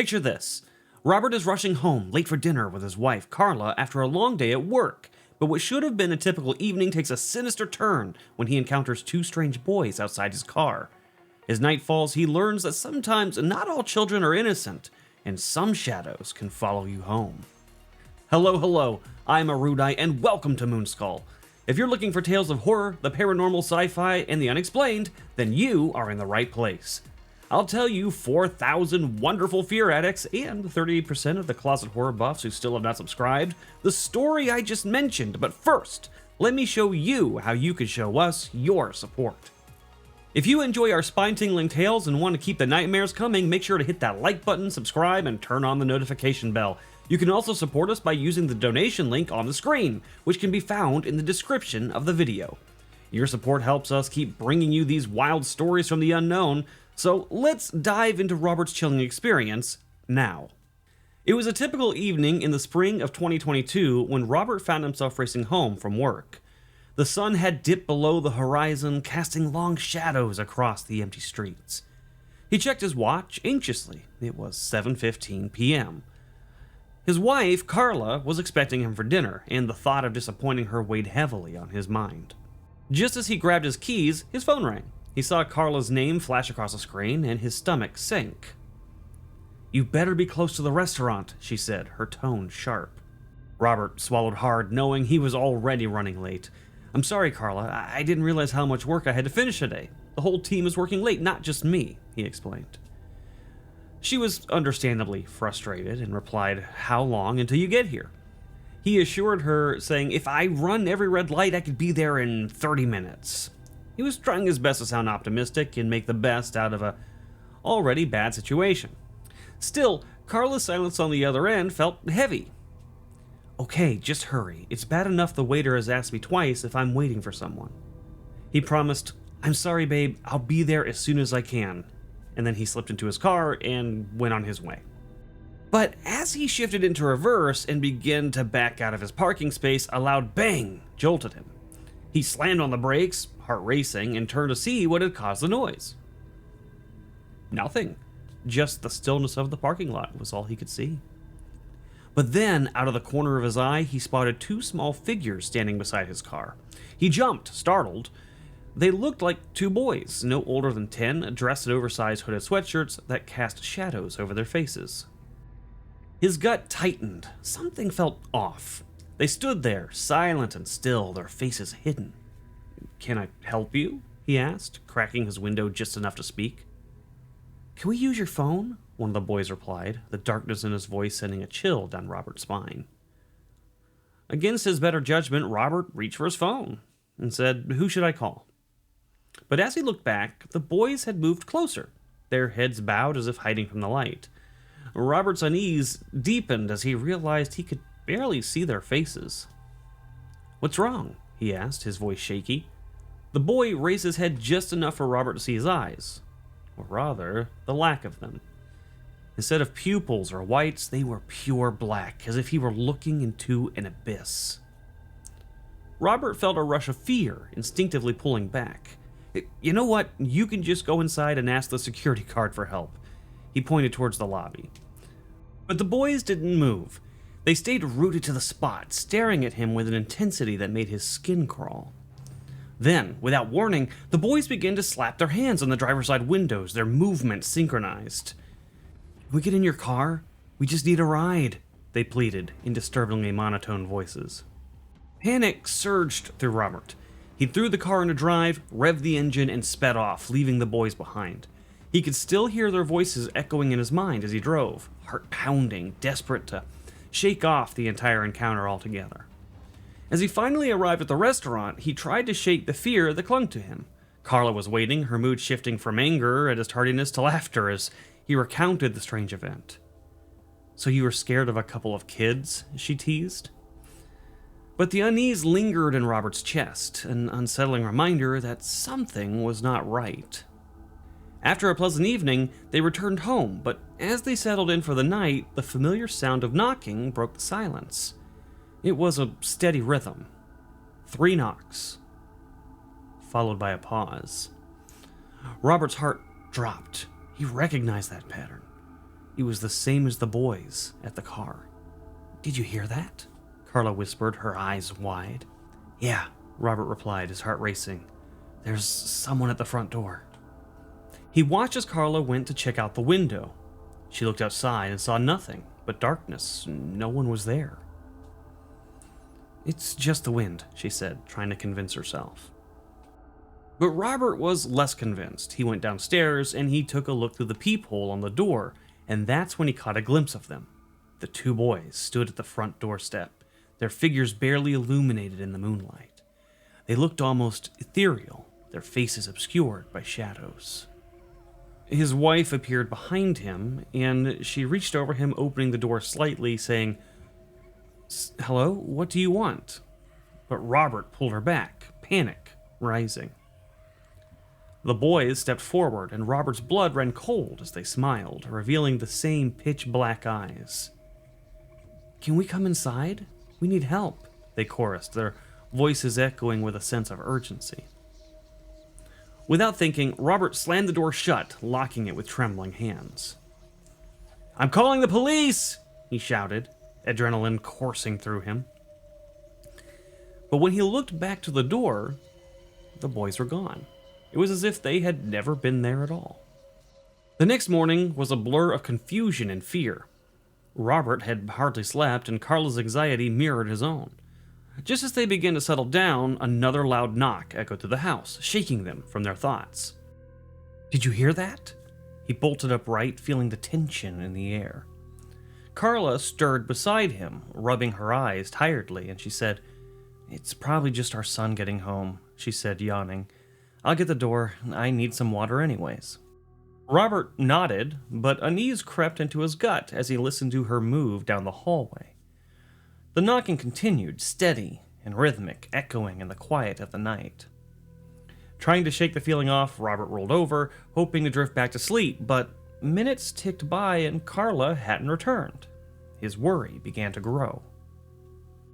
Picture this. Robert is rushing home, late for dinner with his wife, Carla, after a long day at work. But what should have been a typical evening takes a sinister turn when he encounters two strange boys outside his car. As night falls, he learns that sometimes not all children are innocent, and some shadows can follow you home. Hello, I'm Erudite, and welcome to Moonskull. If you're looking for tales of horror, the paranormal, sci-fi, and the unexplained, then you are in the right place. I'll tell you 4,000 wonderful fear addicts and 38% of the closet horror buffs who still have not subscribed the story I just mentioned, but first, let me show you how you can show us your support. If you enjoy our spine-tingling tales and want to keep the nightmares coming, make sure to hit that like button, subscribe, and turn on the notification bell. You can also support us by using the donation link on the screen, which can be found in the description of the video. Your support helps us keep bringing you these wild stories from the unknown, so let's dive into Robert's chilling experience now. It was a typical evening in the spring of 2022 when Robert found himself racing home from work. The sun had dipped below the horizon, casting long shadows across the empty streets. He checked his watch anxiously. It was 7:15 p.m. His wife, Carla, was expecting him for dinner, and the thought of disappointing her weighed heavily on his mind. Just as he grabbed his keys, his phone rang. He saw Carla's name flash across the screen, and his stomach sank. "You better be close to the restaurant," she said, her tone sharp. Robert swallowed hard, knowing he was already running late. "I'm sorry, Carla. I didn't realize how much work I had to finish today. The whole team is working late, not just me," he explained. She was understandably frustrated and replied, "How long until you get here?" He assured her, saying, "If I run every red light, I could be there in 30 minutes. He was trying his best to sound optimistic and make the best out of a already bad situation. Still, Carla's silence on the other end felt heavy. "Okay, just hurry. It's bad enough the waiter has asked me twice if I'm waiting for someone." He promised, "I'm sorry, babe. I'll be there as soon as I can." And then he slipped into his car and went on his way. But as he shifted into reverse and began to back out of his parking space, a loud bang jolted him. He slammed on the brakes, heart racing, and turned to see what had caused the noise. Nothing. Just the stillness of the parking lot was all he could see. But then, out of the corner of his eye, he spotted two small figures standing beside his car. He jumped, startled. They looked like two boys, no older than 10, dressed in oversized hooded sweatshirts that cast shadows over their faces. His gut tightened. Something felt off. They stood there, silent and still, their faces hidden. "Can I help you?" he asked, cracking his window just enough to speak. "Can we use your phone?" one of the boys replied, the darkness in his voice sending a chill down Robert's spine. Against his better judgment, Robert reached for his phone and said, "Who should I call?" But as he looked back, the boys had moved closer, their heads bowed as if hiding from the light. Robert's unease deepened as he realized he could barely see their faces. "What's wrong?" he asked, his voice shaky. The boy raised his head just enough for Robert to see his eyes, or rather, the lack of them. Instead of pupils or whites, they were pure black, as if he were looking into an abyss. Robert felt a rush of fear, instinctively pulling back. "You know what? You can just go inside and ask the security guard for help." He pointed towards the lobby. But the boys didn't move. They stayed rooted to the spot, staring at him with an intensity that made his skin crawl. Then, without warning, the boys began to slap their hands on the driver's side windows, their movements synchronized. "Can we get in your car? We just need a ride," they pleaded in disturbingly monotone voices. Panic surged through Robert. He threw the car into drive, revved the engine, and sped off, leaving the boys behind. He could still hear their voices echoing in his mind as he drove, heart pounding, desperate to shake off the entire encounter altogether. As he finally arrived at the restaurant, he tried to shake the fear that clung to him. Carla was waiting, her mood shifting from anger at his tardiness to laughter as he recounted the strange event. "So you were scared of a couple of kids?" she teased. But the unease lingered in Robert's chest, an unsettling reminder that something was not right. After a pleasant evening, they returned home, but as they settled in for the night, the familiar sound of knocking broke the silence. It was a steady rhythm. 3 knocks, followed by a pause. Robert's heart dropped. He recognized that pattern. He was the same as the boys at the car. "Did you hear that?" Carla whispered, her eyes wide. "Yeah," Robert replied, his heart racing. "There's someone at the front door." He watched as Carla went to check out the window. She looked outside and saw nothing but darkness. No one was there. "It's just the wind," she said, trying to convince herself. But Robert was less convinced. He went downstairs and he took a look through the peephole on the door, and that's when he caught a glimpse of them. The two boys stood at the front doorstep, their figures barely illuminated in the moonlight. They looked almost ethereal, their faces obscured by shadows. His wife appeared behind him, and she reached over him, opening the door slightly, saying, "Hello, what do you want?" But Robert pulled her back, panic rising. The boys stepped forward, and Robert's blood ran cold as they smiled, revealing the same pitch-black eyes. "Can we come inside? We need help," they chorused, their voices echoing with a sense of urgency. Without thinking, Robert slammed the door shut, locking it with trembling hands. "I'm calling the police!" he shouted, adrenaline coursing through him. But when he looked back to the door, the boys were gone. It was as if they had never been there at all. The next morning was a blur of confusion and fear. Robert had hardly slept, and Carla's anxiety mirrored his own. Just as they began to settle down, another loud knock echoed through the house, shaking them from their thoughts. "Did you hear that?" He bolted upright, feeling the tension in the air. Carla stirred beside him, rubbing her eyes tiredly, and she said, "It's probably just our son getting home," she said, yawning. "I'll get the door. I need some water anyways." Robert nodded, but unease crept into his gut as he listened to her move down the hallway. The knocking continued, steady and rhythmic, echoing in the quiet of the night. Trying to shake the feeling off, Robert rolled over, hoping to drift back to sleep, but minutes ticked by and Carla hadn't returned. His worry began to grow.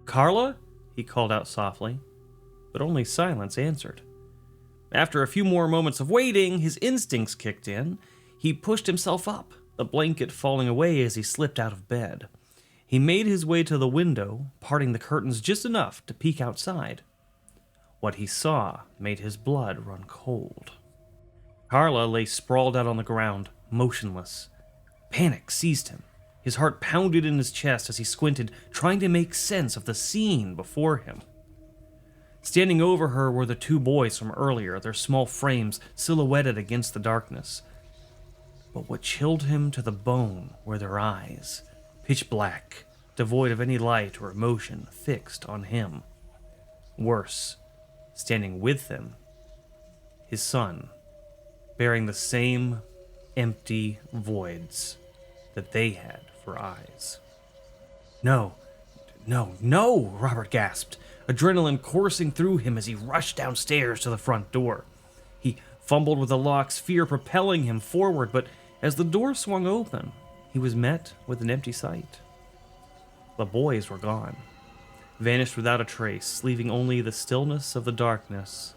"Carla?" he called out softly, but only silence answered. After a few more moments of waiting, his instincts kicked in. He pushed himself up, the blanket falling away as he slipped out of bed. He made his way to the window, parting the curtains just enough to peek outside. What he saw made his blood run cold. Carla lay sprawled out on the ground, motionless. Panic seized him. His heart pounded in his chest as he squinted, trying to make sense of the scene before him. Standing over her were the two boys from earlier, their small frames silhouetted against the darkness. But what chilled him to the bone were their eyes, pitch black, devoid of any light or emotion, fixed on him. Worse, standing with them, his son, bearing the same empty voids that they had for eyes. "No, no," Robert gasped, adrenaline coursing through him as he rushed downstairs to the front door. He fumbled with the locks, fear propelling him forward, but as the door swung open, he was met with an empty sight. The boys were gone, vanished without a trace, leaving only the stillness of the darkness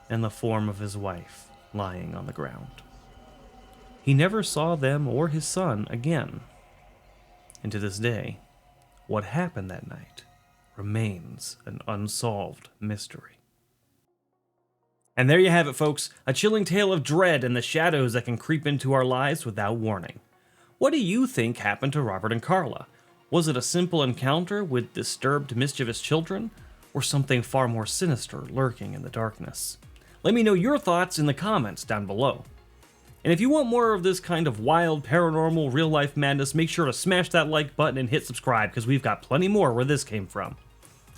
and the form of his wife lying on the ground. He never saw them or his son again, and to this day, what happened that night remains an unsolved mystery. And there you have it, folks, a chilling tale of dread and the shadows that can creep into our lives without warning. What do you think happened to Robert and Carla? Was it a simple encounter with disturbed, mischievous children, or something far more sinister lurking in the darkness? Let me know your thoughts in the comments down below. And if you want more of this kind of wild, paranormal, real-life madness, make sure to smash that like button and hit subscribe, because we've got plenty more where this came from.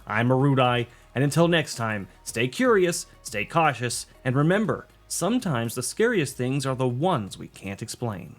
I'm Marudai, and until next time, stay curious, stay cautious, and remember, sometimes the scariest things are the ones we can't explain.